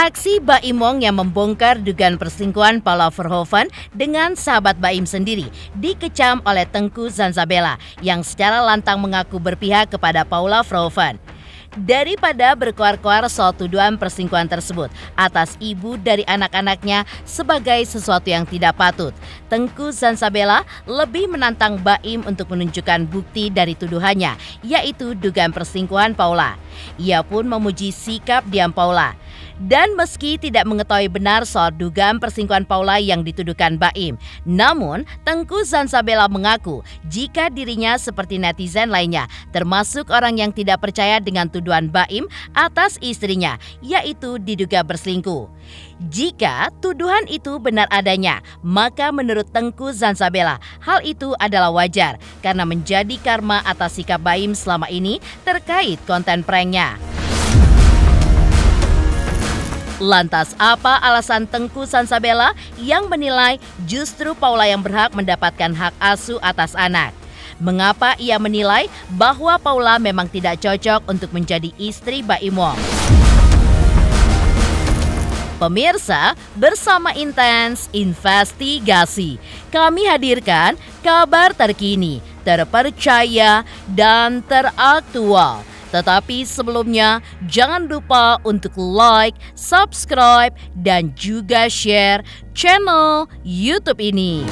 Aksi Baim Wong yang membongkar dugaan perselingkuhan Paula Verhoeven dengan sahabat Baim sendiri dikecam oleh Tengku Zanzabella yang secara lantang mengaku berpihak kepada Paula Verhoeven. Daripada berkoar-koar soal tuduhan perselingkuhan tersebut atas ibu dari anak-anaknya sebagai sesuatu yang tidak patut, Tengku Zanzabella lebih menantang Baim untuk menunjukkan bukti dari tuduhannya, yaitu dugaan perselingkuhan Paula. Ia pun memuji sikap diam Paula. Dan meski tidak mengetahui benar soal dugaan perselingkuhan Paula yang dituduhkan Baim, namun Tengku Zanzabella mengaku jika dirinya seperti netizen lainnya, termasuk orang yang tidak percaya dengan tuduhan Baim atas istrinya, yaitu diduga berselingkuh. Jika tuduhan itu benar adanya, maka menurut Tengku Zanzabella, hal itu adalah wajar karena menjadi karma atas sikap Baim selama ini terkait konten pranknya. Lantas apa alasan Tengku Zanzabella yang menilai justru Paula yang berhak mendapatkan hak asuh atas anak? Mengapa ia menilai bahwa Paula memang tidak cocok untuk menjadi istri Baim Wong? Pemirsa, bersama Intens Investigasi, kami hadirkan kabar terkini, terpercaya, dan teraktual. Tetapi sebelumnya, jangan lupa untuk like, subscribe, dan juga share channel YouTube ini.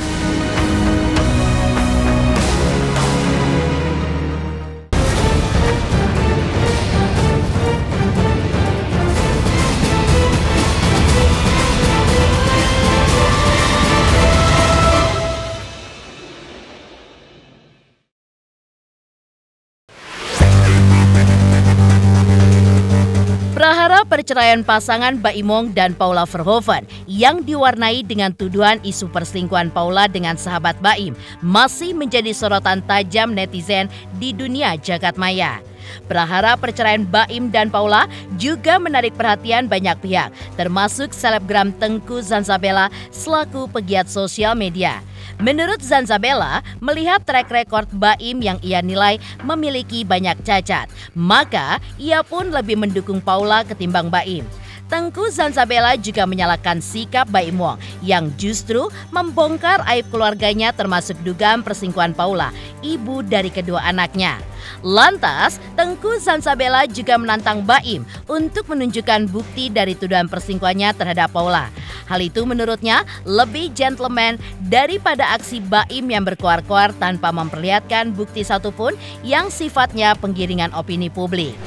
Prahara perceraian pasangan Baim Wong dan Paula Verhoeven yang diwarnai dengan tuduhan isu perselingkuhan Paula dengan sahabat Baim masih menjadi sorotan tajam netizen di dunia jagat maya. Prahara perceraian Baim dan Paula juga menarik perhatian banyak pihak, termasuk selebgram Tengku Zanzabella selaku pegiat sosial media. Menurut Zanzabella, melihat track record Baim yang ia nilai memiliki banyak cacat, maka ia pun lebih mendukung Paula ketimbang Baim. Tengku Zanzabella juga menyalahkan sikap Baim Wong yang justru membongkar aib keluarganya termasuk dugaan perselingkuhan Paula, ibu dari kedua anaknya. Lantas, Tengku Zanzabella juga menantang Baim untuk menunjukkan bukti dari tuduhan perselingkuhannya terhadap Paula. Hal itu menurutnya lebih gentleman daripada aksi Baim yang berkoar-koar tanpa memperlihatkan bukti satupun yang sifatnya penggiringan opini publik.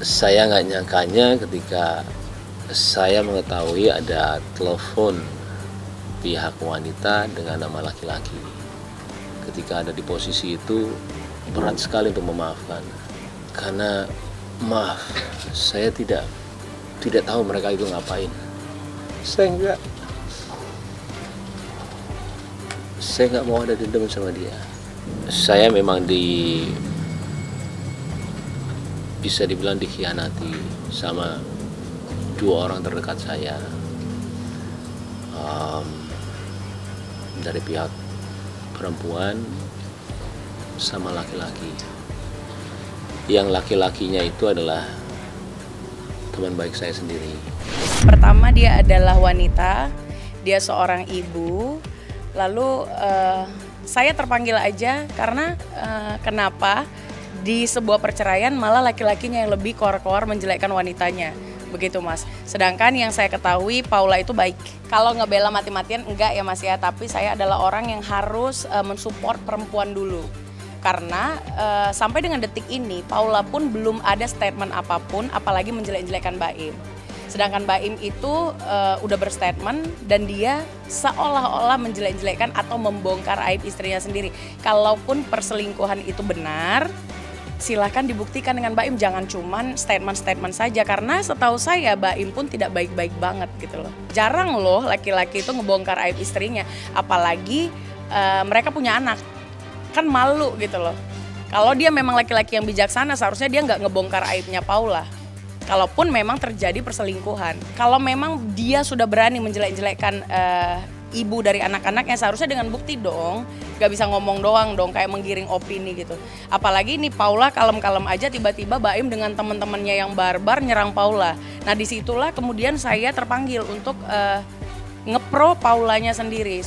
Saya nggak nyangkanya ketika saya mengetahui ada telepon pihak wanita dengan nama laki-laki. Ketika ada di posisi itu berat sekali untuk memaafkan. Karena maaf, saya tidak tahu mereka itu ngapain. Saya nggak mau ada dendam sama dia. Saya memang bisa dibilang dikhianati sama dua orang terdekat saya, dari pihak perempuan sama laki-laki. Yang laki-lakinya itu adalah teman baik saya sendiri. Pertama, dia adalah wanita, dia seorang ibu. Lalu saya terpanggil aja karena kenapa di sebuah perceraian malah laki-lakinya yang lebih koar-koar menjelekkan wanitanya. Begitu Mas. Sedangkan yang saya ketahui Paula itu baik. Kalau ngebela mati-matian enggak ya Mas ya, tapi saya adalah orang yang harus mensupport perempuan dulu. Karena sampai dengan detik ini Paula pun belum ada statement apapun, apalagi menjelek-jelekan Baim. Sedangkan Baim itu udah berstatement dan dia seolah-olah menjelek-jelekan atau membongkar aib istrinya sendiri. Kalaupun perselingkuhan itu benar, silahkan dibuktikan dengan Baim, jangan cuman statement-statement saja. Karena setahu saya Baim pun tidak baik-baik banget gitu loh. Jarang loh laki-laki itu ngebongkar aib istrinya, apalagi mereka punya anak. Kan malu gitu loh. Kalau dia memang laki-laki yang bijaksana, seharusnya dia nggak ngebongkar aibnya Paula. Kalaupun memang terjadi perselingkuhan. Kalau memang dia sudah berani menjelek-jelekkan ibu dari anak-anaknya, seharusnya dengan bukti dong. Gak bisa ngomong doang dong, kayak menggiring opini gitu. Apalagi nih Paula kalem-kalem aja, tiba-tiba Baim dengan teman-temannya yang barbar nyerang Paula. Nah disitulah kemudian saya terpanggil untuk ngepro Paulanya sendiri.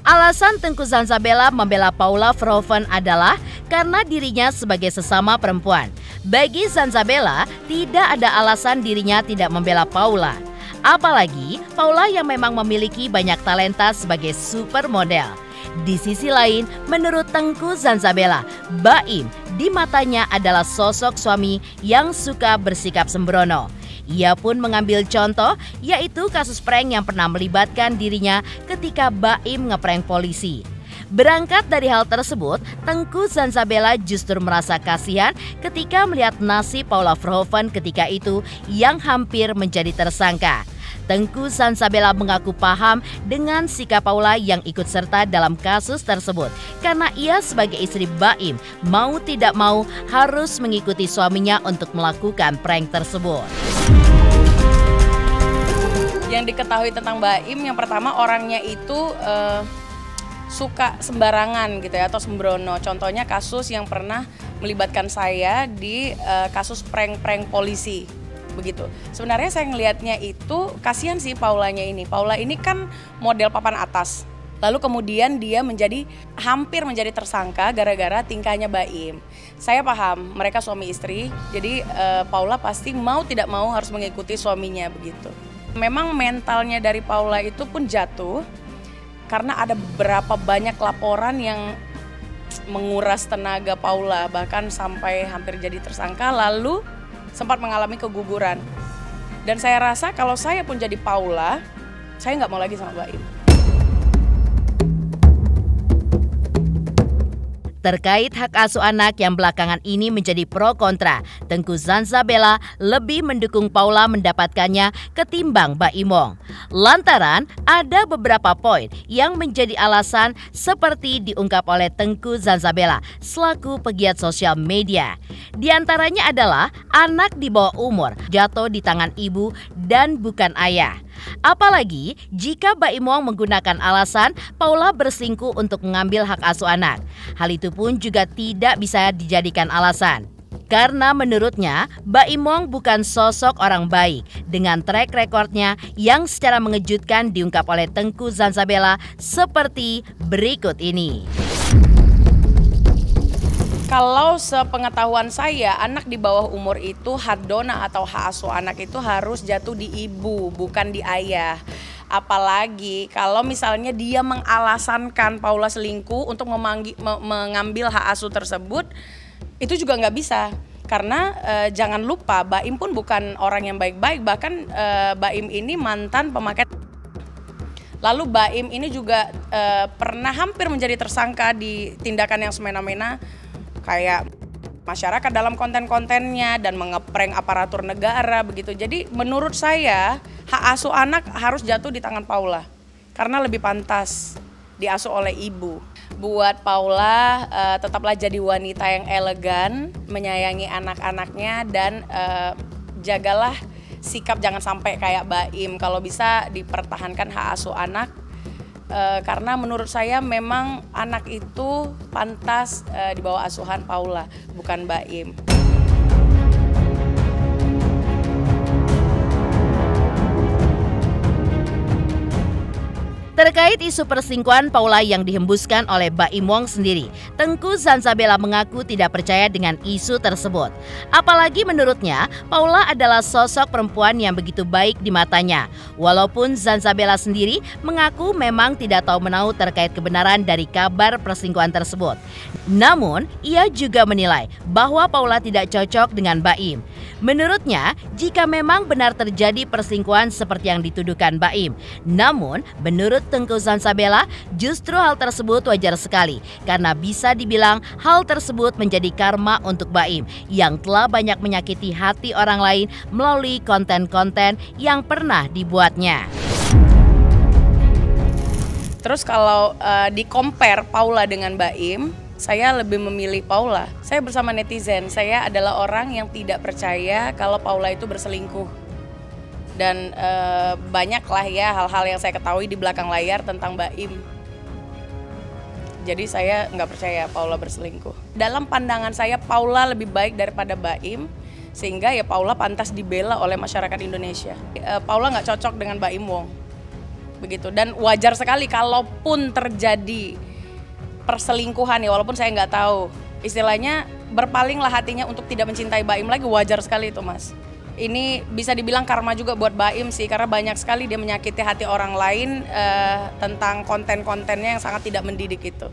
Alasan Tengku Zanzabela membela Paula Verhoeven adalah karena dirinya sebagai sesama perempuan. Bagi Zanzabela, tidak ada alasan dirinya tidak membela Paula. Apalagi Paula yang memang memiliki banyak talenta sebagai supermodel. Di sisi lain, menurut Tengku Zanzabela, Baim di matanya adalah sosok suami yang suka bersikap sembrono. Ia pun mengambil contoh, yaitu kasus prank yang pernah melibatkan dirinya ketika Baim ngeprank polisi. Berangkat dari hal tersebut, Tengku Zanzabela justru merasa kasihan ketika melihat nasib Paula Verhoeven ketika itu yang hampir menjadi tersangka. Tengku Zanzabela mengaku paham dengan sikap Paula yang ikut serta dalam kasus tersebut karena ia sebagai istri Baim mau tidak mau harus mengikuti suaminya untuk melakukan prank tersebut. Yang diketahui tentang Baim, yang pertama orangnya itu suka sembarangan gitu ya, atau sembrono. Contohnya kasus yang pernah melibatkan saya di kasus prank-prank polisi. Begitu. Sebenarnya saya ngelihatnya itu kasihan sih Paulanya ini. Paula ini kan model papan atas. Lalu kemudian dia hampir menjadi tersangka gara-gara tingkahnya Baim. Saya paham mereka suami istri, jadi Paula pasti mau tidak mau harus mengikuti suaminya begitu. Memang mentalnya dari Paula itu pun jatuh karena ada beberapa banyak laporan yang menguras tenaga Paula, bahkan sampai hampir jadi tersangka lalu sempat mengalami keguguran. Dan saya rasa kalau saya pun jadi Paula, saya nggak mau lagi sama Baim. Terkait hak asuh anak yang belakangan ini menjadi pro kontra, Tengku Zanzabela lebih mendukung Paula mendapatkannya ketimbang Baimong. Lantaran ada beberapa poin yang menjadi alasan seperti diungkap oleh Tengku Zanzabela selaku pegiat sosial media. Di antaranya adalah anak di bawah umur jatuh di tangan ibu dan bukan ayah. Apalagi jika Baimong menggunakan alasan Paula berselingkuh untuk mengambil hak asuh anak. Hal itu pun juga tidak bisa dijadikan alasan. Karena menurutnya Baimong bukan sosok orang baik dengan track recordnya yang secara mengejutkan diungkap oleh Tengku Zanzabela seperti berikut ini. Kalau sepengetahuan saya, anak di bawah umur itu hak dona atau hak asuh anak itu harus jatuh di ibu, bukan di ayah. Apalagi kalau misalnya dia mengalasankan Paula selingkuh untuk mengambil hak asuh tersebut, itu juga nggak bisa. Karena jangan lupa Baim pun bukan orang yang baik-baik, bahkan Baim ini mantan pemakai. Lalu Baim ini juga pernah hampir menjadi tersangka di tindakan yang semena-mena, kayak masyarakat dalam konten-kontennya dan mengeprank aparatur negara begitu. Jadi menurut saya hak asuh anak harus jatuh di tangan Paula karena lebih pantas diasuh oleh ibu. Buat Paula tetaplah jadi wanita yang elegan, menyayangi anak-anaknya dan jagalah sikap jangan sampai kayak Baim. Kalau bisa dipertahankan hak asuh anak. Karena menurut saya memang anak itu pantas di bawah asuhan Paula, bukan Baim. Terkait isu perselingkuhan Paula yang dihembuskan oleh Baimong sendiri, Tengku Zanzabela mengaku tidak percaya dengan isu tersebut. Apalagi menurutnya, Paula adalah sosok perempuan yang begitu baik di matanya. Walaupun Zanzabela sendiri mengaku memang tidak tahu menahu terkait kebenaran dari kabar perselingkuhan tersebut. Namun, ia juga menilai bahwa Paula tidak cocok dengan Baim. Menurutnya, jika memang benar terjadi perselingkuhan seperti yang dituduhkan Baim, namun menurut Tengku Zanzabela, justru hal tersebut wajar sekali karena bisa dibilang hal tersebut menjadi karma untuk Baim yang telah banyak menyakiti hati orang lain melalui konten-konten yang pernah dibuatnya. Terus kalau di-compare Paula dengan Baim, saya lebih memilih Paula. Saya bersama netizen, saya adalah orang yang tidak percaya kalau Paula itu berselingkuh. Dan banyaklah ya hal-hal yang saya ketahui di belakang layar tentang Baim. Jadi saya nggak percaya Paula berselingkuh. Dalam pandangan saya Paula lebih baik daripada Baim, sehingga ya Paula pantas dibela oleh masyarakat Indonesia. Paula nggak cocok dengan Baim Wong, begitu. Dan wajar sekali kalaupun terjadi perselingkuhan ya, walaupun saya nggak tahu, istilahnya berpalinglah hatinya untuk tidak mencintai Baim lagi, wajar sekali itu Mas. Ini bisa dibilang karma juga buat Baim sih, karena banyak sekali dia menyakiti hati orang lain tentang konten-kontennya yang sangat tidak mendidik itu.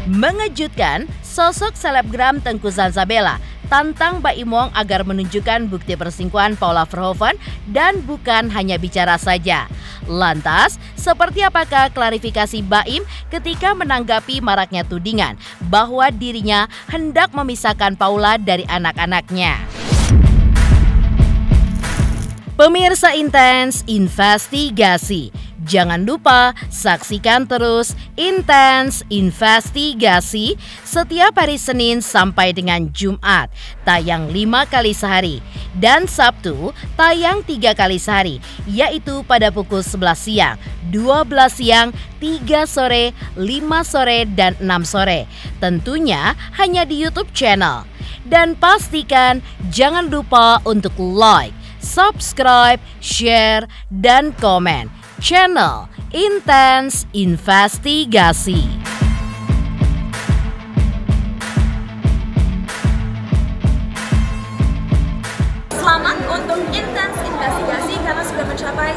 Mengejutkan, sosok selebgram Tengku Zanzabella tantang Baim Wong agar menunjukkan bukti perselingkuhan Paula Verhoeven dan bukan hanya bicara saja. Lantas, seperti apakah klarifikasi Baim ketika menanggapi maraknya tudingan bahwa dirinya hendak memisahkan Paula dari anak-anaknya? Pemirsa Intens Investigasi, jangan lupa saksikan terus Intens Investigasi setiap hari Senin sampai dengan Jumat, tayang 5 kali sehari, dan Sabtu tayang 3 kali sehari, yaitu pada pukul 11 siang, 12 siang, 3 sore, 5 sore, dan 6 sore. Tentunya hanya di YouTube channel. Dan pastikan jangan lupa untuk like, subscribe, share, dan komen channel Intens Investigasi. Selamat untuk Intens Investigasi karena sudah mencapai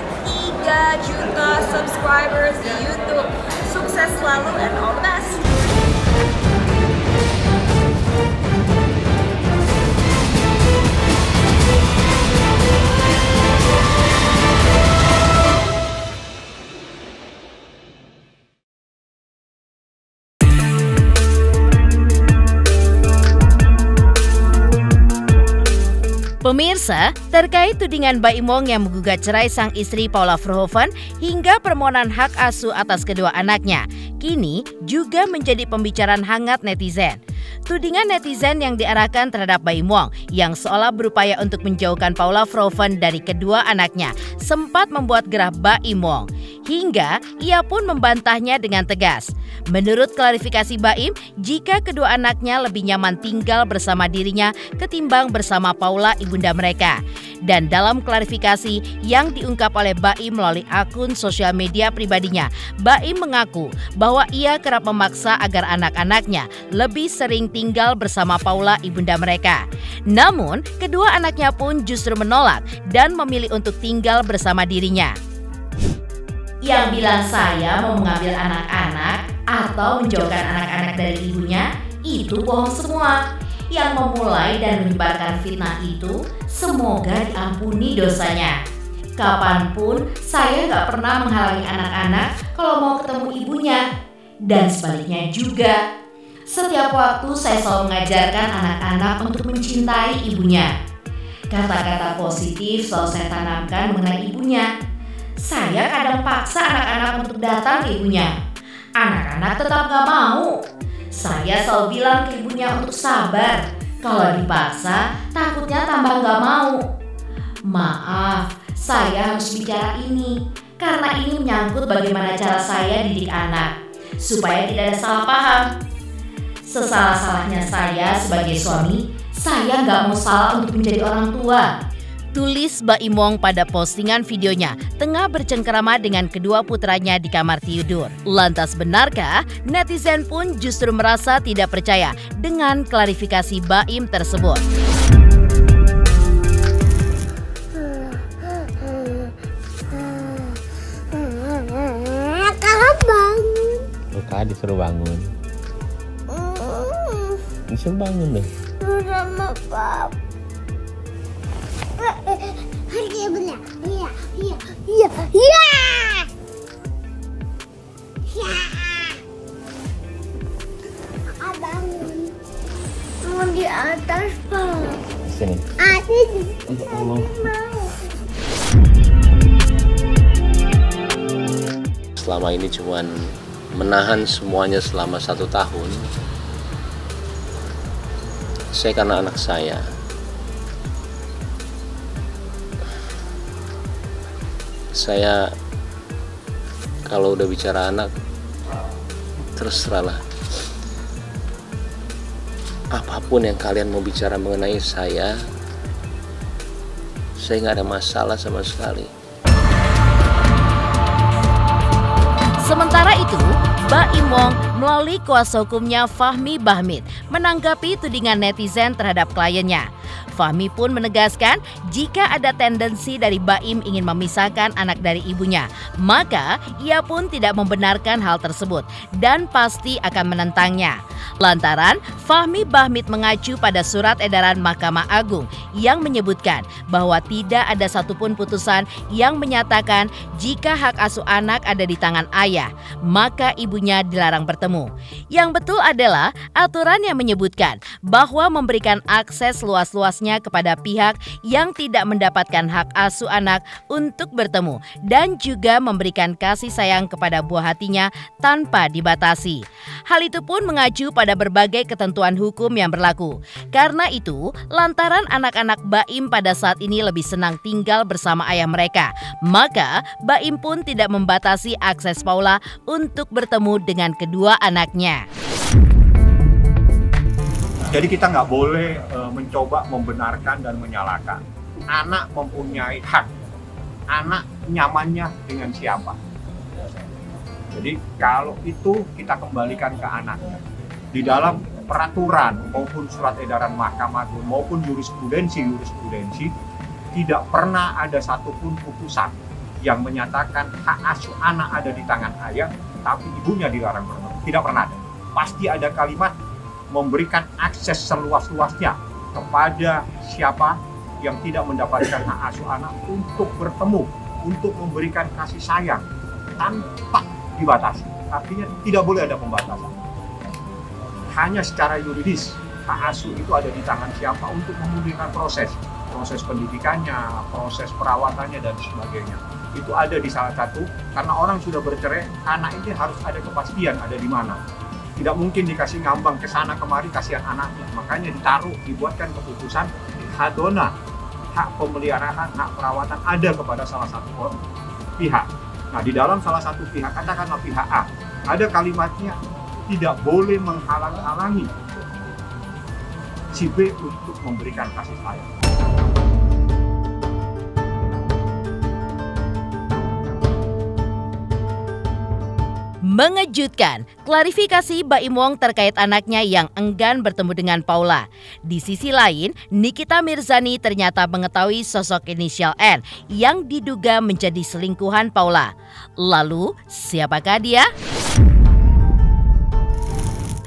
3 juta subscribers di YouTube. Sukses selalu and all the best. Pemirsa, terkait tudingan Baim Wong yang menggugat cerai sang istri Paula Verhoeven hingga permohonan hak asuh atas kedua anaknya, kini juga menjadi pembicaraan hangat netizen. Tudingan netizen yang diarahkan terhadap Baim Wong yang seolah berupaya untuk menjauhkan Paula Verhoeven dari kedua anaknya sempat membuat gerah Baim Wong, hingga ia pun membantahnya dengan tegas. Menurut klarifikasi Baim, jika kedua anaknya lebih nyaman tinggal bersama dirinya ketimbang bersama Paula ibunda mereka. Dan dalam klarifikasi yang diungkap oleh Baim melalui akun sosial media pribadinya, Baim mengaku bahwa ia kerap memaksa agar anak-anaknya lebih sering tinggal bersama Paula ibunda mereka. Namun, kedua anaknya pun justru menolak dan memilih untuk tinggal bersama dirinya. Yang bilang saya mau mengambil anak-anak atau menjauhkan anak-anak dari ibunya, itu bohong semua. Yang memulai dan menyebarkan fitnah itu semoga diampuni dosanya. Kapanpun saya gak pernah menghalangi anak-anak kalau mau ketemu ibunya. Dan sebaliknya juga. Setiap waktu saya selalu mengajarkan anak-anak untuk mencintai ibunya. Kata-kata positif selalu saya tanamkan mengenai ibunya. Saya kadang paksa anak-anak untuk datang ke ibunya. Anak-anak tetap gak mau. Saya selalu bilang ke ibunya untuk sabar. Kalau dipaksa, takutnya tambah gak mau. Maaf, saya harus bicara ini karena ini menyangkut bagaimana cara saya didik anak, supaya tidak ada salah paham. Sesalah-salahnya saya sebagai suami, saya gak mau salah untuk menjadi orang tua. Tulis Baim Wong pada postingan videonya tengah bercengkerama dengan kedua putranya di kamar tidur. Lantas benarkah netizen pun justru merasa tidak percaya dengan klarifikasi Baim tersebut? Kalau bangun. Luka disuruh bangun. Disuruh bangun deh. Sama papa. Iya benar. Iya. Bangun. Mau di atas, Pak. Sini. Ada di Allah. mau. selama ini cuman menahan semuanya selama 1 tahun, saya karena anak saya. Saya kalau udah bicara anak, terus teranglah. Apapun yang kalian mau bicara mengenai saya nggak ada masalah sama sekali. Sementara itu, Baim Wong melalui kuasa hukumnya Fahmi Bahmid menanggapi tudingan netizen terhadap kliennya. Fahmi pun menegaskan jika ada tendensi dari Baim ingin memisahkan anak dari ibunya, maka ia pun tidak membenarkan hal tersebut dan pasti akan menentangnya. Lantaran Fahmi Bahmid mengacu pada surat edaran Mahkamah Agung yang menyebutkan bahwa tidak ada satupun putusan yang menyatakan jika hak asuh anak ada di tangan ayah, maka ibunya dilarang bertemu. Yang betul adalah aturan yang menyebutkan bahwa memberikan akses luas-luasnya kepada pihak yang tidak mendapatkan hak asuh anak untuk bertemu dan juga memberikan kasih sayang kepada buah hatinya tanpa dibatasi. Hal itu pun mengacu pada berbagai ketentuan hukum yang berlaku. Karena itu, lantaran anak-anak Baim pada saat ini lebih senang tinggal bersama ayah mereka, maka Baim pun tidak membatasi akses Paula untuk bertemu dengan kedua anaknya. Jadi kita nggak boleh mencoba membenarkan dan menyalahkan. Anak mempunyai hak. Anak nyamannya dengan siapa. Jadi kalau itu kita kembalikan ke anaknya. Di dalam peraturan maupun surat edaran Mahkamah Agung maupun jurisprudensi tidak pernah ada satupun putusan yang menyatakan hak asuh anak ada di tangan ayah, tapi ibunya dilarang bertemu. Tidak pernah ada. Pasti ada kalimat memberikan akses seluas-luasnya kepada siapa yang tidak mendapatkan hak asuh anak untuk bertemu, untuk memberikan kasih sayang tanpa dibatasi. Artinya tidak boleh ada pembatasan. Hanya secara yuridis hak asuh itu ada di tangan siapa untuk memudahkan proses pendidikannya, proses perawatannya dan sebagainya. Itu ada di salah satu, karena orang sudah bercerai, anak ini harus ada kepastian ada di mana. Tidak mungkin dikasih ngambang ke sana kemari, kasihan anaknya. Makanya dibuatkan keputusan hadona, hak pemeliharaan, hak perawatan ada kepada salah satu pihak. Nah, di dalam salah satu pihak, katakanlah pihak A, ada kalimatnya tidak boleh menghalang-halangi si B untuk memberikan kasih sayang. Mengejutkan, klarifikasi Baim Wong terkait anaknya yang enggan bertemu dengan Paula. Di sisi lain, Nikita Mirzani ternyata mengetahui sosok inisial N yang diduga menjadi selingkuhan Paula. Lalu, siapakah dia?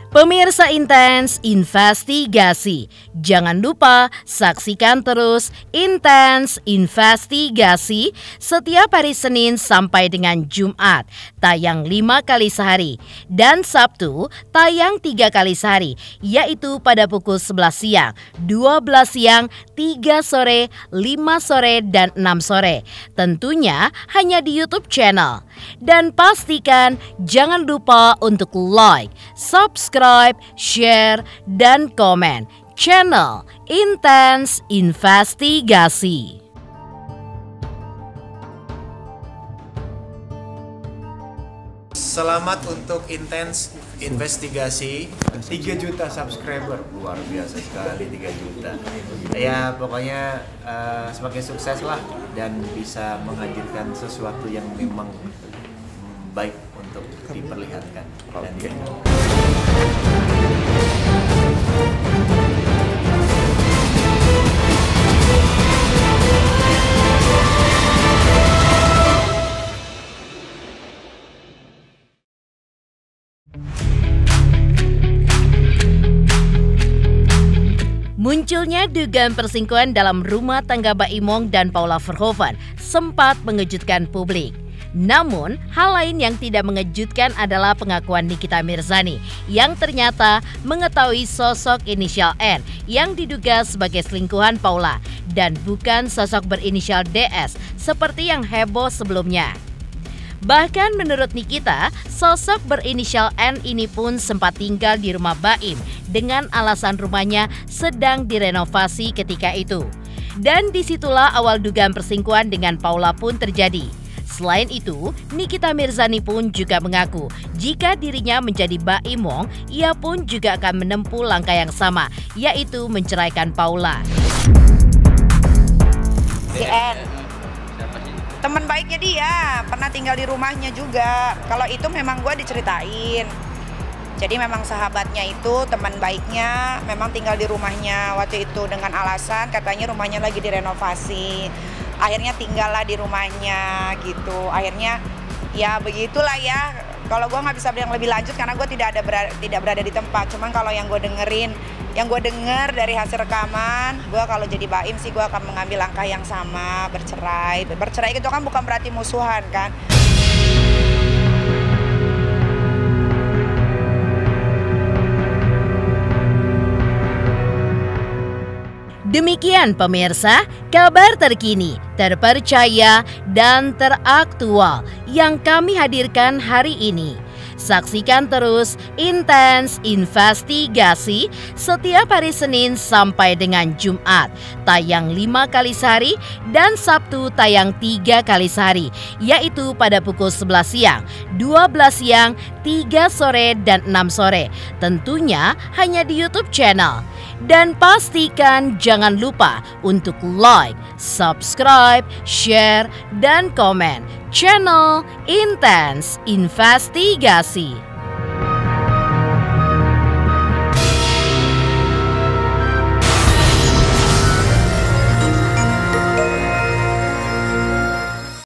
Pemirsa Intens Investigasi, jangan lupa saksikan terus Intens Investigasi setiap hari Senin sampai dengan Jumat, tayang 5 kali sehari, dan Sabtu tayang 3 kali sehari, yaitu pada pukul 11 siang, 12 siang, 3 sore, 5 sore, dan 6 sore. Tentunya hanya di YouTube channel. Dan pastikan jangan lupa untuk like, subscribe, share, dan komen channel Intens Investigasi. Selamat untuk Intens Investigasi 3 juta subscriber, luar biasa sekali 3 juta. Ya pokoknya semakin sukses lah dan bisa menghadirkan sesuatu yang memang baik untuk diperlihatkan. Oke. Munculnya dugaan perselingkuhan dalam rumah tangga Baim Wong dan Paula Verhoeven sempat mengejutkan publik. Namun, hal lain yang tidak mengejutkan adalah pengakuan Nikita Mirzani yang ternyata mengetahui sosok inisial N yang diduga sebagai selingkuhan Paula dan bukan sosok berinisial DS seperti yang heboh sebelumnya. Bahkan menurut Nikita, sosok berinisial N ini pun sempat tinggal di rumah Baim dengan alasan rumahnya sedang direnovasi ketika itu. Dan disitulah awal dugaan perselingkuhan dengan Paula pun terjadi. Selain itu, Nikita Mirzani pun juga mengaku jika dirinya menjadi Baim Wong, ia pun juga akan menempuh langkah yang sama, yaitu menceraikan Paula. Si N, teman baiknya dia, pernah tinggal di rumahnya juga. Kalau itu memang gue diceritain. Jadi memang sahabatnya itu, teman baiknya, memang tinggal di rumahnya waktu itu dengan alasan katanya rumahnya lagi direnovasi. Akhirnya tinggallah di rumahnya gitu. Akhirnya ya begitulah ya. Kalau gue nggak bisa bilang lebih lanjut karena gue tidak berada di tempat. Cuman kalau yang gue dengar dari hasil rekaman, gue kalau jadi Baim sih gue akan mengambil langkah yang sama, bercerai. Bercerai itu kan bukan berarti musuhan kan. Demikian pemirsa, kabar terkini, terpercaya, dan teraktual yang kami hadirkan hari ini. Saksikan terus Intens Investigasi setiap hari Senin sampai dengan Jumat, tayang 5 kali sehari dan Sabtu tayang 3 kali sehari, yaitu pada pukul 11 siang, 12 siang, 3 sore, dan 6 sore. Tentunya hanya di YouTube channel. Dan pastikan jangan lupa untuk like, subscribe, share, dan komen channel Intens Investigasi.